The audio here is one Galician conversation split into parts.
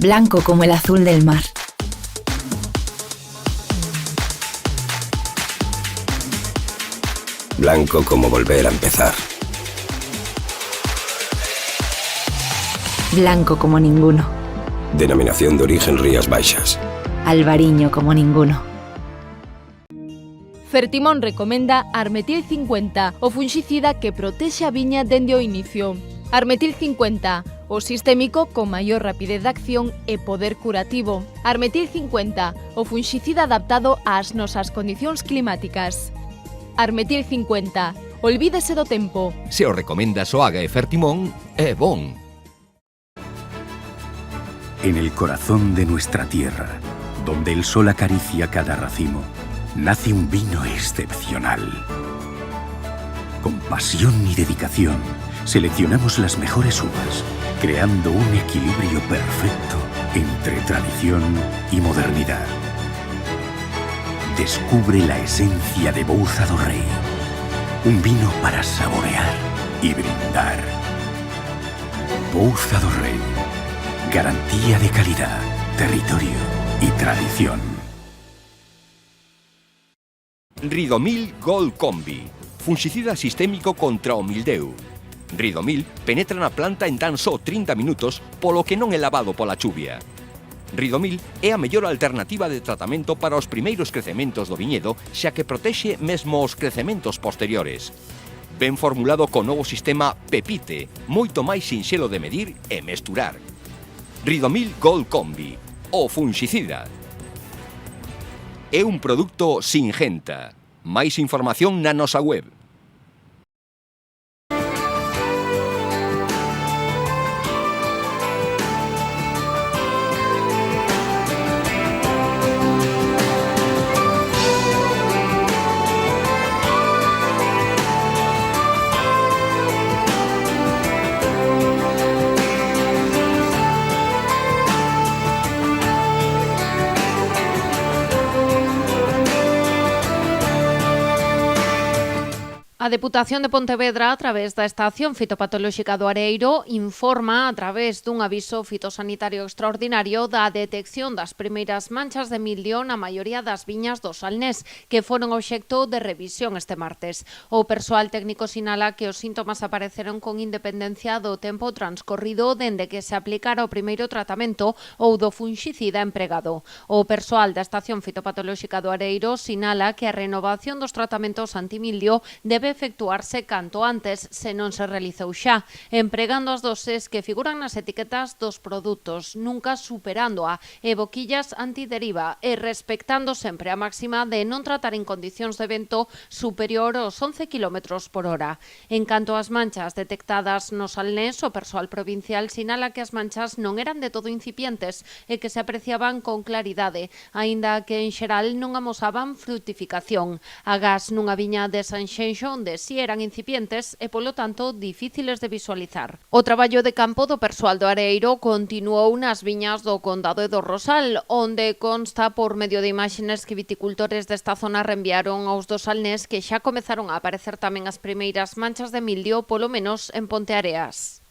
blanco como el azul del mar. Blanco como volver a empezar. Blanco como ninguno. Denominación de origen Rías Baixas. Albariño como ninguno. Fertimón recomenda Armetil 50, o funxicida que protexe a viña dende o inicio. Armetil 50, o sistémico con maior rapidez de acción e poder curativo. Armetil 50, o funxicida adaptado ás nosas condicións climáticas. Armetil 50, olvídese do tempo. Se o recomenda Soaga e Fertimón, é bon. En el corazón de nuestra tierra, donde el sol acaricia cada racimo, nace un vino excepcional. Con pasión y dedicación, seleccionamos las mejores uvas, creando un equilibrio perfecto entre tradición y modernidad. Descubre la esencia de Bouza do Rei, un vino para saborear y brindar. Bouza do Rei, garantía de calidad, territorio y tradición. Ridomil Gold Combi, funxicida sistémico contra o mildeu. Ridomil penetra na planta en tan só 30 minutos, polo que non é lavado pola chuvia. Ridomil é a mellor alternativa de tratamento para os primeiros crecementos do viñedo, xa que protexe mesmo os crecementos posteriores. Ben formulado co novo sistema Pepite, moito máis sinxelo de medir e mesturar. Ridomil Gold Combi, o funxicida. É un produto Singenta. Máis información na nosa web. A Deputación de Pontevedra, a través da Estación Fitopatolóxica do Areiro, informa, a través dun aviso fitosanitario extraordinario, da detección das primeiras manchas de mildio na maioría das viñas do Salnés, que foron obxecto de revisión este martes. O persoal técnico sinala que os síntomas apareceron con independencia do tempo transcorrido dende que se aplicara o primeiro tratamento ou do funxicida empregado. O persoal da Estación Fitopatolóxica do Areiro sinala que a renovación dos tratamentos antimildio debe efectuarse canto antes, se non se realizou xa, empregando as doses que figuran nas etiquetas dos produtos, nunca superándoa, e boquillas antideriva, e respectando sempre a máxima de non tratar en condicións de vento superior aos 11 km por hora. En canto ás manchas detectadas no Salnés, o persoal provincial sinala que as manchas non eran de todo incipientes e que se apreciaban con claridade, aínda que en xeral non amosaban frutificación. Agás nunha viña de Sanxenxo, onde si eran incipientes e, polo tanto, difíciles de visualizar. O traballo de campo do persoal do Areiro continuou nas viñas do Condado e do Rosal, onde consta por medio de imaxes que viticultores desta zona reenviaron aos do Salnés que xa comezaron a aparecer tamén as primeiras manchas de mildio, polo menos en Ponteareas.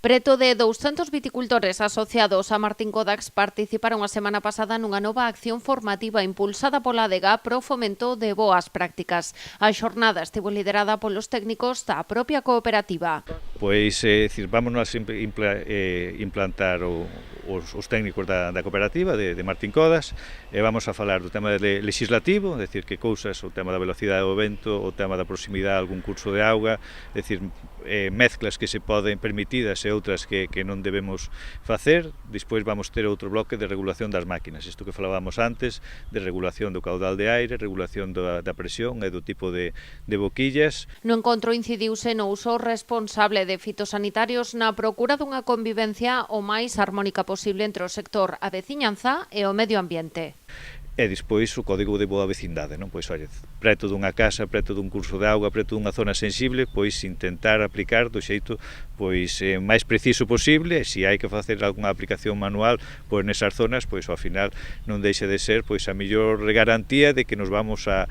Preto de 200 viticultores asociados a Martín Codax participaron a semana pasada nunha nova acción formativa impulsada pola ADEGA pro fomento de boas prácticas. A xornada estivo liderada polos técnicos da propia cooperativa. Pois, vámonos a implantar os técnicos da cooperativa de Martín Codax, e vamos a falar do tema legislativo, é dicir, que cousas, o tema da velocidade do vento, o tema da proximidade a algún curso de auga, é dicir, mezclas que se poden permitidas e outras que non debemos facer. Despois vamos ter outro bloque de regulación das máquinas, isto que falábamos antes, de regulación do caudal de aire, regulación da presión e do tipo de boquillas. No encontro incidiuse no uso responsable de fitosanitarios na procura dunha convivencia o máis armónica posible entre o sector, a veciñanza e o medio ambiente. E despois o código de boa vecindade, non? Pois, olha, preto dunha casa, preto dun curso de auga, preto dunha zona sensible, pois intentar aplicar do xeito pois máis preciso posible, e se hai que facer algunha aplicación manual pois nesas zonas, pois ao final non deixe de ser pois a mellor garantía de que nos vamos a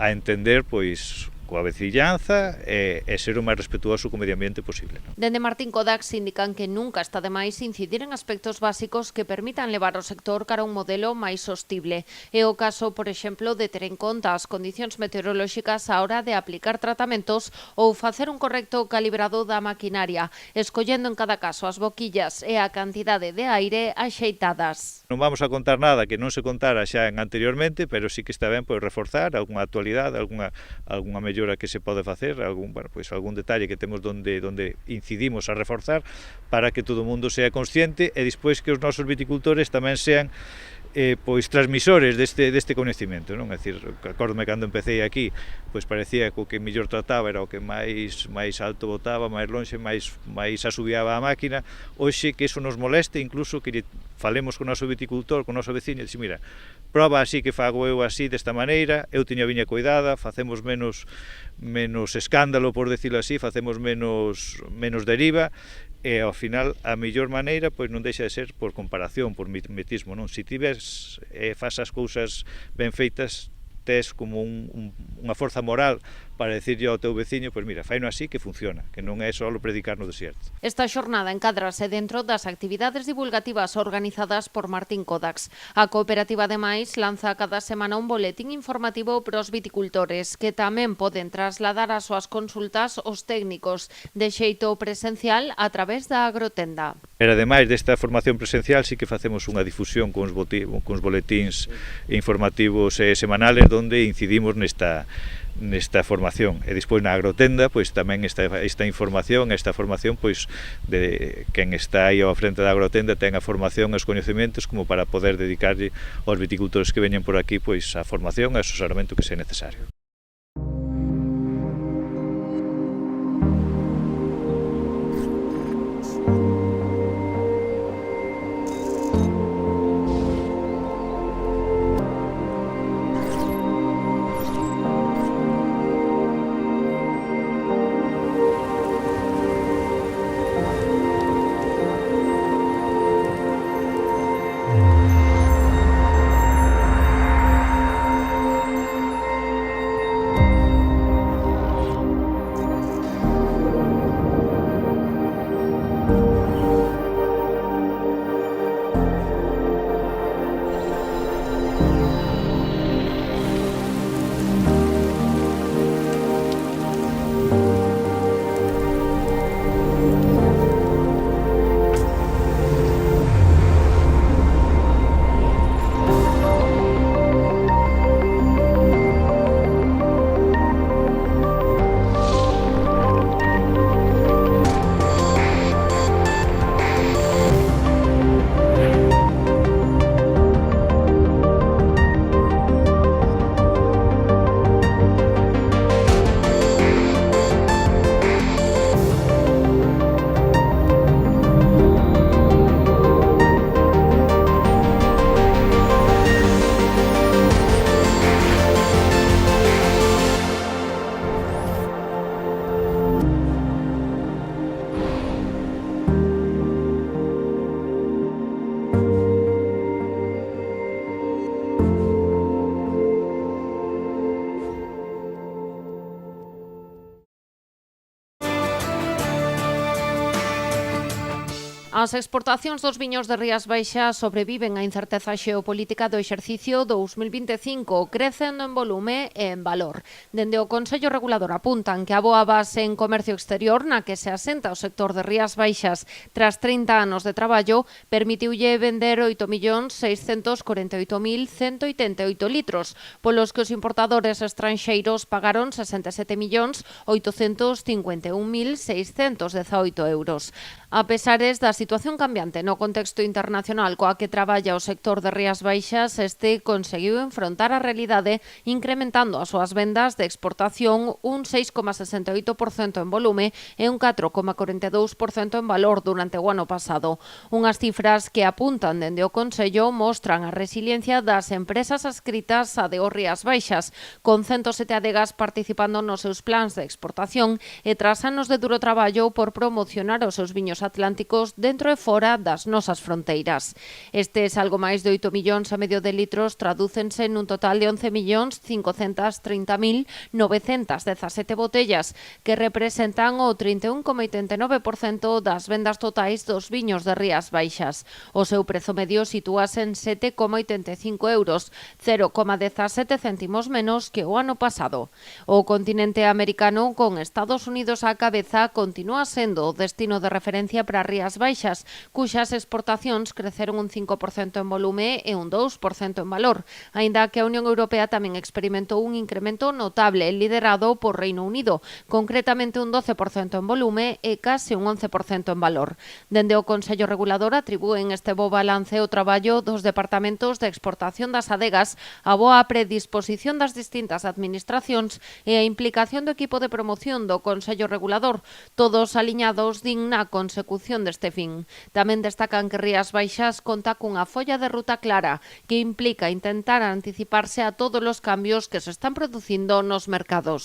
entender pois coa vecillanza e ser o máis respetuoso co medio ambiente posible, non? Dende Martín Codax indican que nunca está de máis incidir en aspectos básicos que permitan levar o sector cara a un modelo máis sostible. É o caso, por exemplo, de ter en conta as condicións meteorolóxicas á hora de aplicar tratamentos ou facer un correcto calibrado da maquinaria, escollendo en cada caso as boquillas e a cantidade de aire axeitadas. Non vamos a contar nada que non se contara xa anteriormente, pero sí que está ben pois reforzar algunha actualidade, algunha mellora que se pode facer, algún detalle que temos donde incidimos a reforzar para que todo o mundo sea consciente e despois que os nosos viticultores tamén sean pois transmisores deste coñecemento, non? É dicir, acórdome cando empecé aquí, pois parecía que o que mellor trataba era o que máis alto botaba, máis lonxe, máis asubiaba a máquina. Hoxe que iso nos moleste, incluso que falemos con o noso viticultor, con o noso veciño, e dixe, mira, proba así que fago eu así, desta maneira, eu teño a viña cuidada, facemos menos escándalo, por decirlo así, facemos menos deriva, e ao final a mellor maneira pois non deixa de ser por comparación, por mimetismo, non? Se ti ves fas as cousas ben feitas, tes como unha forza moral para decirlle ao teu veciño, pois mira, faino así que funciona, que non é só predicar no desierto. Esta xornada encádrase dentro das actividades divulgativas organizadas por Martín Codax. A cooperativa, ademais, lanza cada semana un boletín informativo para os viticultores, que tamén poden trasladar as súas consultas aos técnicos de xeito presencial a través da agrotenda. Pero ademais desta formación presencial, sí que facemos unha difusión con os boletíns informativos semanales onde incidimos nesta formación, e despois na agrotenda pois tamén esta información, esta formación pois de quen está aí ao frente da agrotenda ten a formación e os coñecementos como para poder dedicarlle aos viticultores que veñen por aquí pois a formación e o asesoramento que sea necesario. As exportacións dos viños de Rías Baixas sobreviven a incerteza xeopolítica do exercicio 2025, crecendo en volume e en valor. Dende o Consello Regulador apuntan que a boa base en comercio exterior na que se asenta o sector de Rías Baixas tras 30 anos de traballo permitiulle vender 8.648.188 litros, polos que os importadores estranxeiros pagaron 67.851.618 euros. A pesares da situación cambiante no contexto internacional coa que traballa o sector de Rías Baixas, este conseguiu enfrontar a realidade incrementando as súas vendas de exportación un 6,68% en volume e un 4,42% en valor durante o ano pasado. Unhas cifras que apuntan dende o Consello mostran a resiliencia das empresas adscritas a DO Rías Baixas, con 107 adegas participando nos seus plans de exportación e tras anos de duro traballo por promocionar os seus viños atlánticos dentro dentro e fora das nosas fronteiras. Estes algo máis de 8,5 millóns de litros tradúcense nun total de 11.530.917 botellas, que representan o 31,89% das vendas totais dos viños de Rías Baixas. O seu prezo medio sitúase en 7,85 euros, 0,17 céntimos menos que o ano pasado. O continente americano, con Estados Unidos á cabeza, continúa sendo o destino de referencia para Rías Baixas, cuxas exportacións creceron un 5% en volume e un 2% en valor, aínda que a Unión Europea tamén experimentou un incremento notable liderado por Reino Unido, concretamente un 12% en volume e case un 11% en valor. Dende o Consello Regulador atribúen este bo balance o traballo dos departamentos de exportación das adegas, a boa predisposición das distintas administracións e a implicación do equipo de promoción do Consello Regulador, todos aliñados din na consecución deste fin. Tamén destacan que Rías Baixas conta cunha folla de ruta clara que implica intentar anticiparse a todos os cambios que se están producindo nos mercados.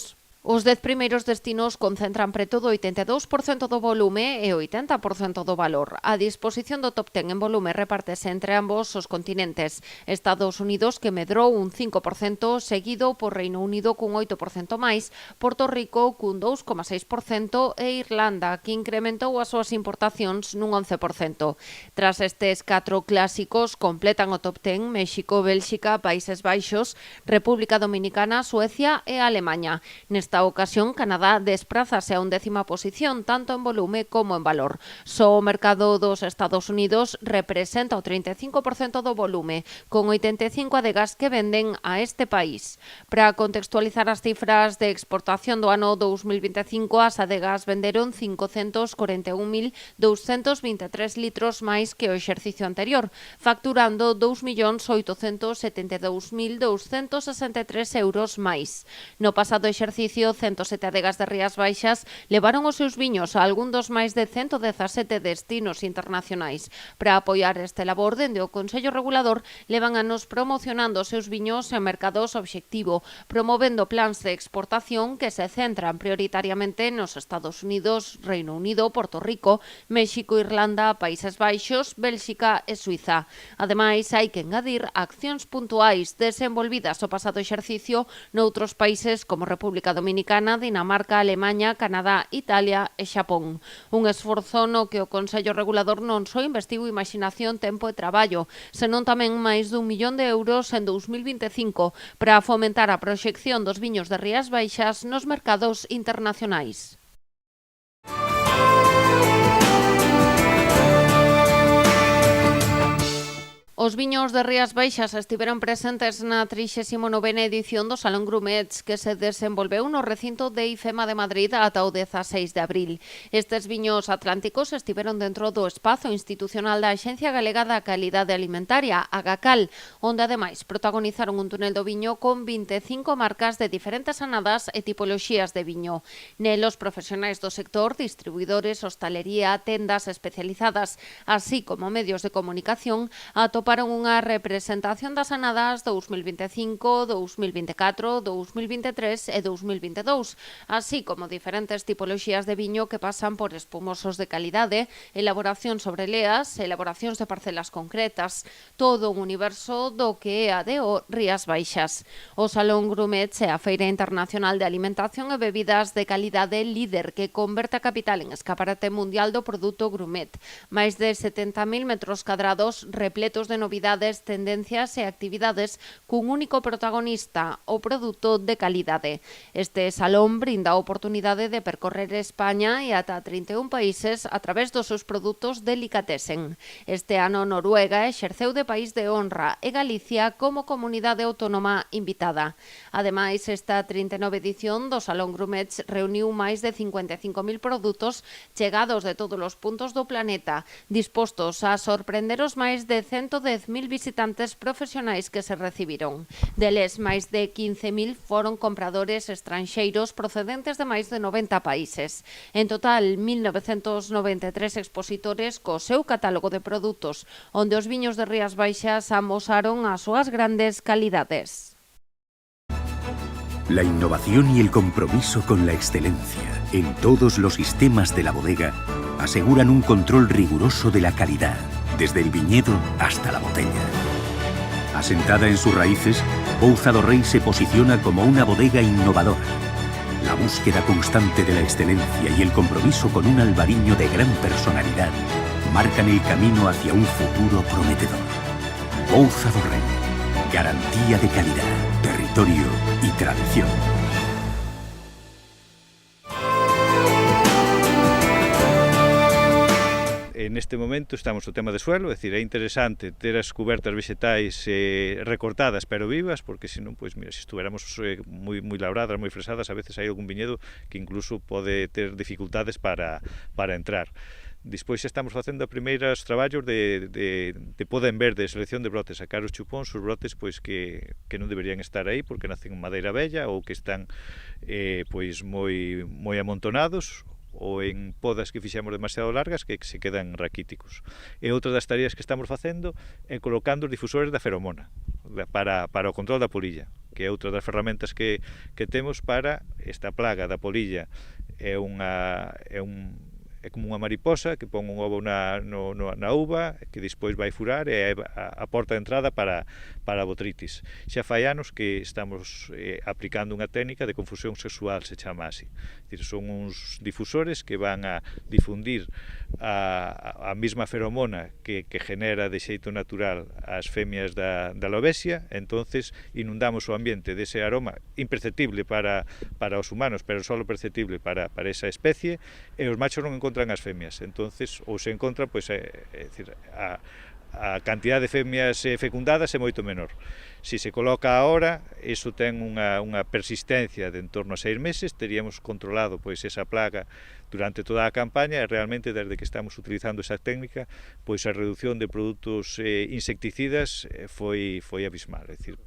Os 10 primeiros destinos concentran preto do 82% do volume e o 80% do valor. A disposición do top 10 en volume repártese entre ambos os continentes. Estados Unidos, que medrou un 5%, seguido por Reino Unido cun 8% máis, Porto Rico cun 2,6% e Irlanda, que incrementou as súas importacións nun 11%. Tras estes 4 clásicos, completan o top 10 México, Bélxica, Países Baixos, República Dominicana, Suecia e Alemanha. Nesta ocasión, Canadá desprázase a 11ª posición, tanto en volume como en valor. Só o mercado dos Estados Unidos representa o 35% do volume, con 85 adegas que venden a este país. Para contextualizar as cifras de exportación do ano 2025, as adegas venderon 541.223 litros máis que o exercicio anterior, facturando 2.872.263 euros máis. No pasado exercicio, 107 adegas de Rías Baixas levaron os seus viños a algún dos máis de 117 destinos internacionais. Para apoiar este labor, dende o Consello Regulador, levan anos promocionando os seus viños en mercados obxectivo, promovendo plans de exportación que se centran prioritariamente nos Estados Unidos, Reino Unido, Porto Rico, México, Irlanda, Países Baixos, Bélxica e Suiza. Ademais, hai que engadir accións puntuais desenvolvidas o pasado exercicio noutros países como República Dominicana, Dinamarca, Alemanha, Canadá, Italia e Xapón. Un esforzo no que o Consello Regulador non só investiu imaxinación, tempo e traballo, senón tamén máis d'1 millón de euros en 2025 para fomentar a proxección dos viños de Rías Baixas nos mercados internacionais. Os viños de Rías Baixas estiveron presentes na 39ª edición do Salón Grumets, que se desenvolveu no recinto de IFEMA de Madrid ata o 16 de abril. Estes viños atlánticos estiveron dentro do espazo institucional da Axencia Galega da Calidade Alimentaria, Agacal, onde ademais protagonizaron un túnel do viño con 25 marcas de diferentes anadas e tipoloxías de viño. Nelos, profesionais do sector, distribuidores, hostalería, tendas especializadas, así como medios de comunicación, atoparon unha representación das anadas 2025, 2024, 2023 e 2022, así como diferentes tipoloxías de viño que pasan por espumosos de calidade, elaboración sobre leas, elaboracións de parcelas concretas, todo un universo do que é a DO Rías Baixas. O Salón Grumets é a Feira Internacional de Alimentación e Bebidas de Calidade líder que converte a capital en escaparate mundial do produto Grumet. Máis de 70.000 metros cadrados repletos de novidades, tendencias e actividades cun único protagonista, o produto de calidade. Este salón brinda a oportunidade de percorrer España e ata 31 países a través dos seus produtos delicatessen. Este ano Noruega exerceu de país de honra e Galicia como comunidade autónoma invitada. Ademais, esta 39 edición do Salón Grumets reuniu máis de 55.000 produtos chegados de todos os puntos do planeta, dispostos a sorprender os máis de 110.000 visitantes profesionais que se recibiron. Deles, máis de 15.000 foron compradores estranxeiros procedentes de máis de 90 países. En total, 1.993 expositores co seu catálogo de produtos, onde os viños de Rías Baixas amosaron as súas grandes calidades. La innovación y el compromiso con la excelencia en todos los sistemas de la bodega aseguran un control riguroso de la calidad, desde el viñedo hasta la botella. Asentada en sus raíces, Pouza do Rei se posiciona como una bodega innovadora. La búsqueda constante de la excelencia y el compromiso con un albariño de gran personalidad marcan el camino hacia un futuro prometedor. Pouza do Rei, garantía de calidad, territorio y tradición. Neste momento estamos no tema de suelo, é dicir, é interesante ter as cubertas vegetais recortadas pero vivas, porque senón, pois, mira, se estuveramos moi labradas, moi fresadas, a veces hai algún viñedo que incluso pode ter dificultades para entrar. Despois estamos facendo os primeiros traballos de poda en verde, de selección de brotes, sacar os chupóns, os brotes pois que non deberían estar aí porque nacen en madeira bella ou que están pois moi amontonados, ou en podas que fixemos demasiado largas que se quedan raquíticos. E outra das tareas que estamos facendo é colocando os difusores da feromona para o control da polilla, que é outra das ferramentas que temos para esta plaga da polilla. É como unha mariposa que pon un ovo na uva que despois vai furar e é a porta de entrada para a botritis. Xa fai anos que estamos aplicando unha técnica de confusión sexual, se chama así. Son uns difusores que van a difundir a mesma feromona que genera de xeito natural as femias da lobesia, entonces inundamos o ambiente dese aroma imperceptible para os humanos, pero só perceptible para esa especie, e os machos non encontran as femias, entonces ou se encontra, pois decir, a cantidad de femias fecundadas é moito menor. Se se coloca ahora, iso ten unha persistencia de en torno a 6 meses, teríamos controlado pois esa plaga durante toda a campaña e realmente desde que estamos utilizando esa técnica, pois a reducción de produtos insecticidas foi abismal, é dicir,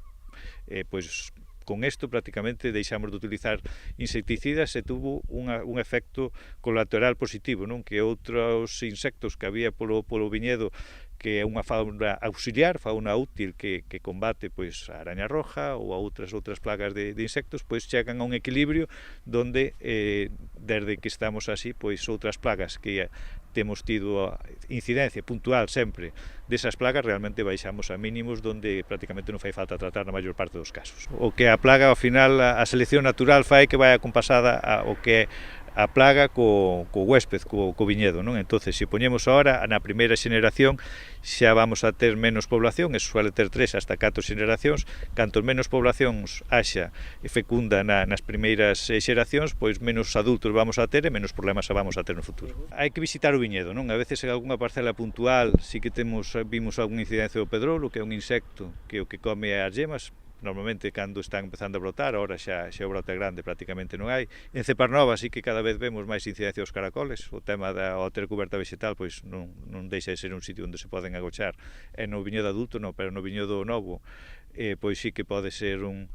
pois con isto prácticamente deixamos de utilizar insecticidas e tuvo un efecto colateral positivo, non? Que outros insectos que había polo viñedo, que é unha fauna auxiliar, fauna útil que combate pois a araña roja ou a outras plagas de insectos, pois chegan a un equilibrio donde desde que estamos así, pois outras plagas que temos tido incidencia puntual sempre desas plagas, realmente baixamos a mínimos donde prácticamente non fai falta tratar na maior parte dos casos. O que a plaga, ao final, a selección natural fai que vai acompasada o que a plaga co huésped, co viñedo, non? Entonces, se poñemos ahora na primeira xeneración, xa vamos a ter menos población, eso suele ter 3 hasta 4 xeneracións, cantos menos poblacións haxa e fecunda nas primeiras xeracións, pois menos adultos vamos a ter e menos problemas vamos a ter no futuro. Hai que visitar o viñedo, non? A veces en algunha parcela puntual sí que vimos algún incidencia do pedrolo, que é un insecto que o que come as yemas. Normalmente cando están empezando a brotar, ahora xa o brote grande prácticamente non hai. En Ceparnova sí que cada vez vemos máis incidencia dos caracoles, o tema ao ter cuberta vegetal pois non deixa de ser un sitio onde se poden agochar, e no viñedo adulto non, pero no viñedo novo pois sí que pode ser un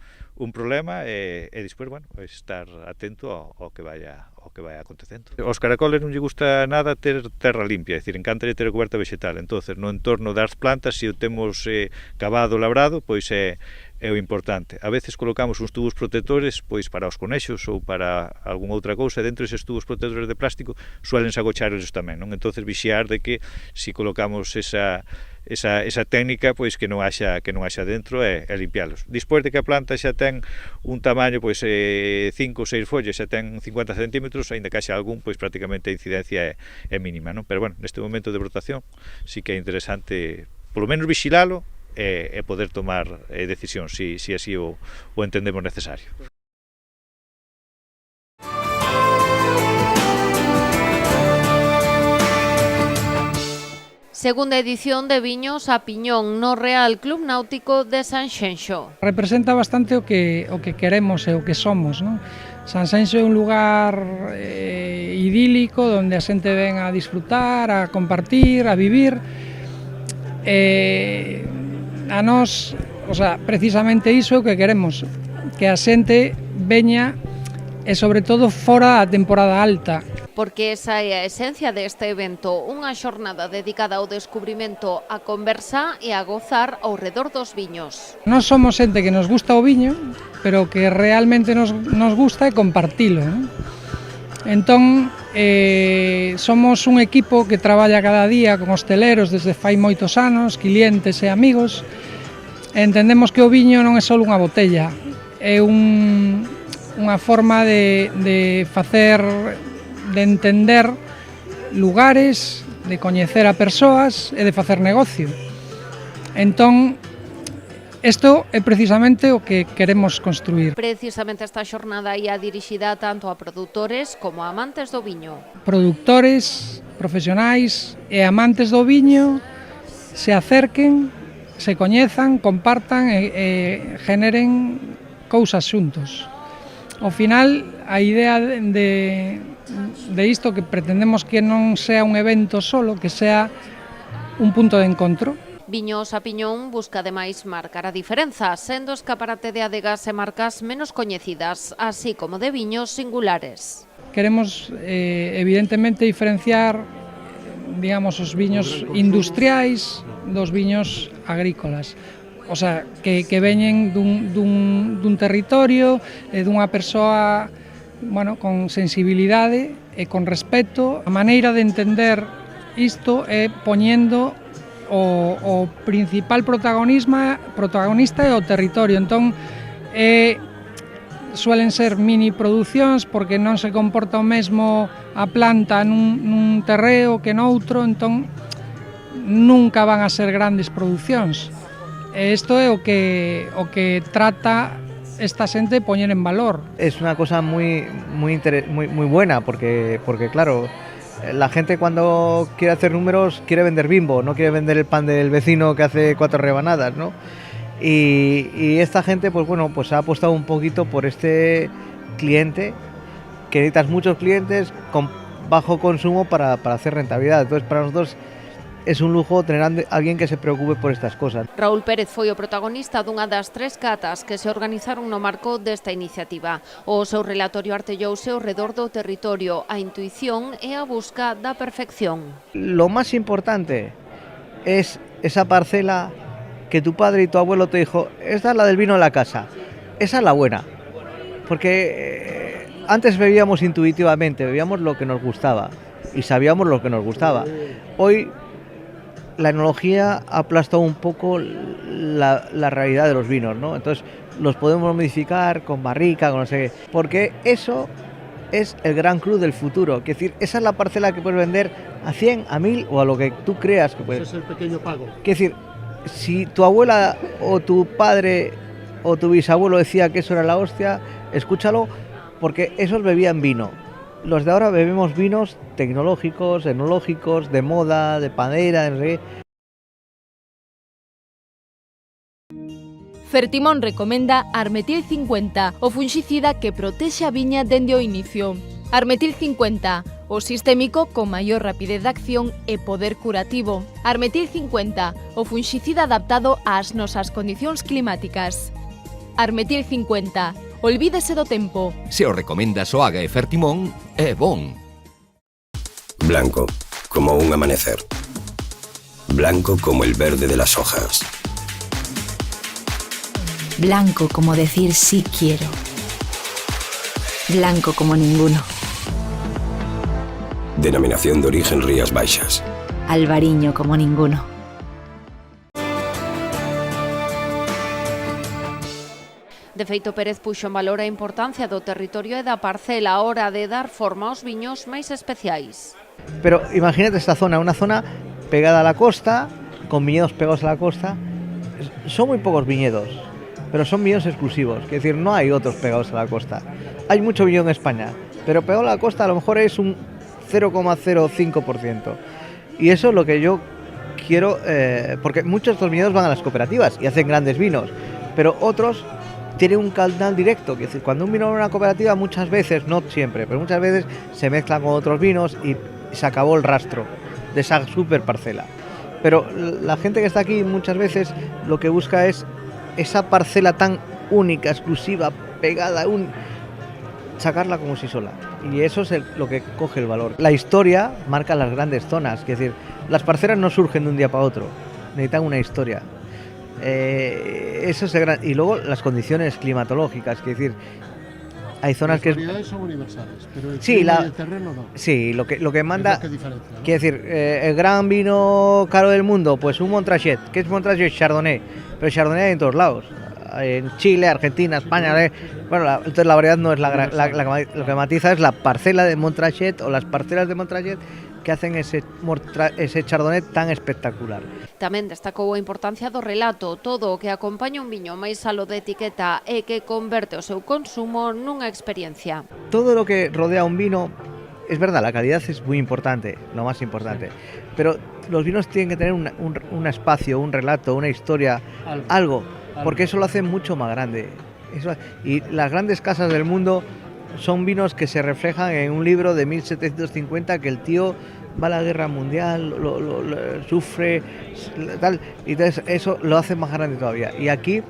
problema e despois, bueno, estar atento ao que vaya acontecendo. Aos caracoles non lle gusta nada ter terra limpia, é dicir, encanta ter cuberta vegetal, entonces no entorno das plantas, se o temos cavado, labrado, pois é o importante. A veces colocamos uns tubos protectores pois para os conexos ou para algunha outra cousa, e dentro deses tubos protectores de plástico suelense agochar eles tamén, non? Entonces vixiar de que se colocamos esa técnica pois que non haxa dentro e limpialos. Despois de que a planta xa ten un tamaño pois 5 ou 6 follas, xa ten 50 centímetros, aínda que haxa algún, pois prácticamente a incidencia é mínima, non? Pero bueno, neste momento de brotación sí que é interesante polo menos vigilalo e poder tomar decisión si así o entendemos necesario. Segunda edición de Viños a Piñón no Real Club Náutico de Sanxenxo. Representa bastante o que queremos e o que somos, non? Sanxenxo é un lugar idílico onde a xente ven a disfrutar, a compartir, a vivir. A nós, precisamente iso é o que queremos, que a xente veña e sobre todo fora a temporada alta. Porque esa é a esencia deste evento, unha xornada dedicada ao descubrimento, a conversa e a gozar ao redor dos viños. Nós somos xente que nos gusta o viño, pero que realmente nos gusta é compartilo, non? Entón, somos un equipo que traballa cada día con hosteleros desde fai moitos anos, clientes e amigos. Entendemos que o viño non é só unha botella, é unha forma de facer, de entender lugares, de coñecer a persoas e de facer negocio. Entón, isto é precisamente o que queremos construir. Precisamente esta xornada ia dirixida tanto a produtores como a amantes do viño. Produtores, profesionais e amantes do viño se acerquen, se coñezan, compartan e generen cousas xuntos. Ao final, a idea de isto que pretendemos que non sea un evento solo, que sea un punto de encontro. Viños a Piñón busca ademais marcar a diferenza, sendo escaparate de adegas e marcas menos coñecidas, así como de viños singulares. Queremos, evidentemente, diferenciar, digamos, os viños industriais dos viños agrícolas. O sea, que veñen dun territorio e dunha persoa, bueno, con sensibilidade e con respeto. A maneira de entender isto é poñendo o principal protagonista é o territorio. Entón, suelen ser mini producións porque non se comporta o mesmo a planta nun terreo que noutro, entón nunca van a ser grandes producións. E isto é o que trata esta xente poñer en valor. Es una cosa muy buena porque claro, la gente cuando quiere hacer números quiere vender Bimbo, no quiere vender el pan del vecino que hace 4 rebanadas, ¿no? Y esta gente, pues bueno, pues ha apostado un poquito por este cliente, que necesitas muchos clientes con bajo consumo para hacer rentabilidad. Entonces, para nosotros es un lujo tener a alguien que se preocupe por estas cosas. Raúl Pérez foi o protagonista dunha das 3 catas que se organizaron no marco desta iniciativa. O seu relatorio artellouse ao redor do territorio, a intuición e a busca da perfección. Lo más importante es esa parcela que tu padre y tu abuelo te dijo, esta es la del vino de la casa, esa es la buena. Porque antes bebíamos intuitivamente, bebíamos lo que nos gustaba y sabíamos lo que nos gustaba. Hoy la enología ha aplastado un poco la realidad de los vinos, ¿no? Entonces los podemos modificar con barrica, con no sé qué, porque eso es el gran cru del futuro. Es decir, esa es la parcela que puedes vender a 100, a 1000 o a lo que tú creas que puedes. Ese es el pequeño pago. Es decir, si tu abuela o tu padre o tu bisabuelo decía que eso era la hostia, escúchalo, porque esos bebían vino. Los de ahora bebemos vinos tecnológicos, enológicos, de moda, de panera, no sé qué. Fertimón recomenda Armetil 50, o funxicida que protexe a viña dende o inicio. Armetil 50, o sistémico con maior rapidez de acción e poder curativo. Armetil 50, o funxicida adaptado ás nosas condicións climáticas. Armetil 50, olvídese do tempo. Se o recomendas o Haga e Fertimón, é bon. Blanco, como un amanecer. Blanco como el verde de las hojas. Blanco como decir sí quiero. Blanco como ninguno. Denominación de origen Rías Baixas. Albariño como ninguno. De feito, Pérez puxo en valor a importancia do territorio e da parcela a hora de dar forma aos viños máis especiais. Pero imagínate esta zona, una zona pegada a la costa, con viñedos pegados a la costa. Son muy pocos viñedos, pero son viñedos exclusivos, es decir, no hay otros pegados a la costa. Hay mucho viñedo en España, pero pegado a la costa a lo mejor es un 0,05%. Y eso es lo que yo quiero, porque muchos de estos viñedos van a las cooperativas y hacen grandes vinos, pero otros tienen un canal directo, es decir, cuando un vino va a una cooperativa muchas veces, no siempre, pero muchas veces se mezclan con otros vinos y se acabó el rastro de esa super parcela. Pero la gente que está aquí muchas veces lo que busca es esa parcela tan única, exclusiva, pegada, sacarla como si sola. Y eso es lo que coge el valor. La historia marca las grandes zonas, es decir, las parcelas no surgen de un día para otro, necesitan una historia. Eso es y luego las condiciones climatológicas, es decir, Hay zonas que... Las variedades son universales, pero el Sí, clima y el terreno no. Sí, lo que manda... Es lo que diferencia, ¿no? Quiere decir, el gran vino caro del mundo, pues un Montrachet. ¿Qué es Montrachet? Chardonnay. Pero Chardonnay hay en todos lados. En Chile, Argentina, España. Bueno, entonces la variedad no es lo que matiza es la parcela de Montrachet o las parcelas de Montrachet que hacen ese Chardonnay tan espectacular. Tamén destacou a importancia do relato, todo o que acompaña un viño máis aló de etiqueta e que converte o seu consumo nunha experiencia. Todo lo que rodea un vino, es verdad, la calidad es muy importante, lo más importante, pero los vinos tienen que tener un espacio, un relato, una historia, algo, porque eso lo hace mucho más grande. Y las grandes casas del mundo son vinos que se reflejan en un libro de 1750 que el tío va a la guerra mundial, lo sufre, tal, y entonces eso lo hace más grande todavía. Y aquí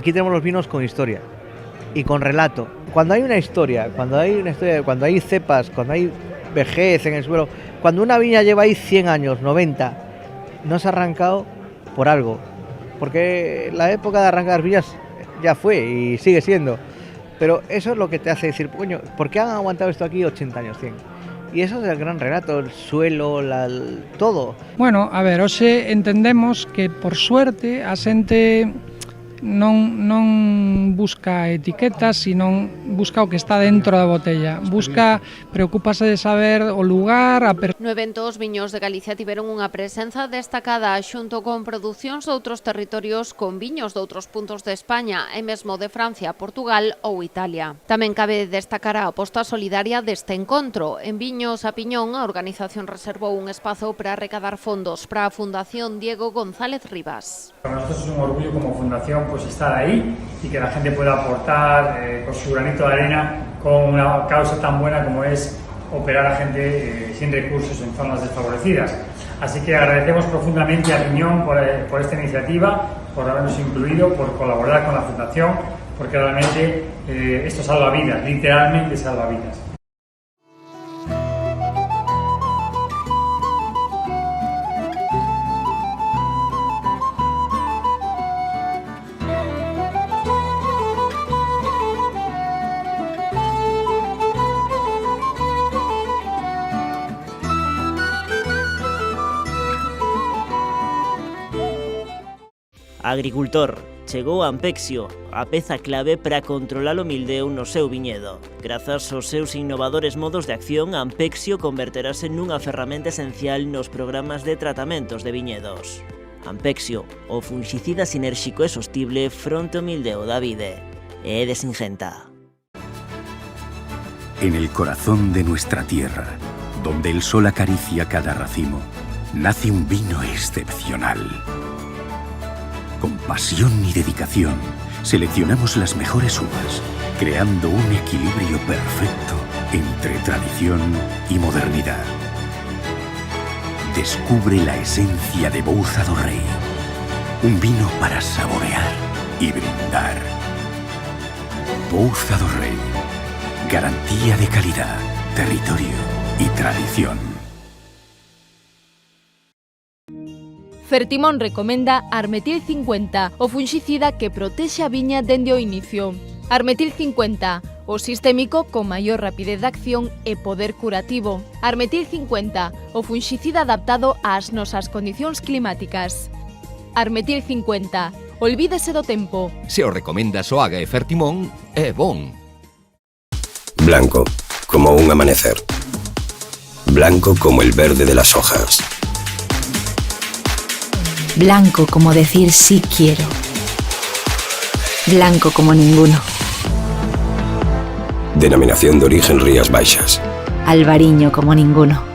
tenemos los vinos con historia y con relato. Cuando hay una historia, cuando hay cepas, cuando hay vejez en el suelo, cuando una viña lleva ahí 100 años, 90, no se ha arrancado por algo, porque la época de arrancar viñas ya fue y sigue siendo. Pero eso es lo que te hace decir, coño, ¿por qué han aguantado esto aquí 80 años, 100? Y eso es el gran relato, el suelo, todo. Bueno, a ver, hoxe entendemos que, por suerte, a xente non busca etiquetas, sino busca o que está dentro da botella. Preocúpase de saber o lugar, No evento, os viños de Galicia tiveron unha presenza destacada xunto con producións de outros territorios con viños de outros puntos de España e mesmo de Francia, Portugal ou Italia. Tamén cabe destacar a aposta solidaria deste encontro. En Viños a Piñón, a organización reservou un espazo para recaudar fondos para a Fundación Diego González Rivas. Para nosotros es un orgullo como fundación pues estar ahí y que la gente pueda aportar con su granito de arena con una causa tan buena como es operar a gente sin recursos en zonas desfavorecidas. Así que agradecemos profundamente a Piñón por esta iniciativa, por habernos incluido, por colaborar con la fundación, porque realmente esto salva vidas, literalmente salva vidas. Agricultor, chegou Ampexio, a peza clave para controlar o mildeu no seu viñedo. Grazas aos seus innovadores modos de acción, Ampexio converterase nunha ferramenta esencial nos programas de tratamentos de viñedos. Ampexio, o fungicida sinérxico e sostible fronte ao mildeu da vide. É de Singenta. En el corazón de nuestra tierra, donde el sol acaricia cada racimo, nace un vino excepcional. Con pasión y dedicación, seleccionamos las mejores uvas, creando un equilibrio perfecto entre tradición y modernidad. Descubre la esencia de Bouza do Rei, un vino para saborear y brindar. Bouza do Rei, garantía de calidad, territorio y tradición. Fertimón recomenda Armetil 50, o fungicida que protexe a viña dende o inicio. Armetil 50, o sistémico con maior rapidez de acción e poder curativo. Armetil 50, o fungicida adaptado ás nosas condicións climáticas. Armetil 50, olvídese do tempo. Se o recomendas o Haga e Fertimón, é bon. Blanco, como un amanecer. Blanco como el verde de las hojas. Blanco como decir sí quiero. Blanco como ninguno. Denominación de origen Rías Baixas. Albariño como ninguno.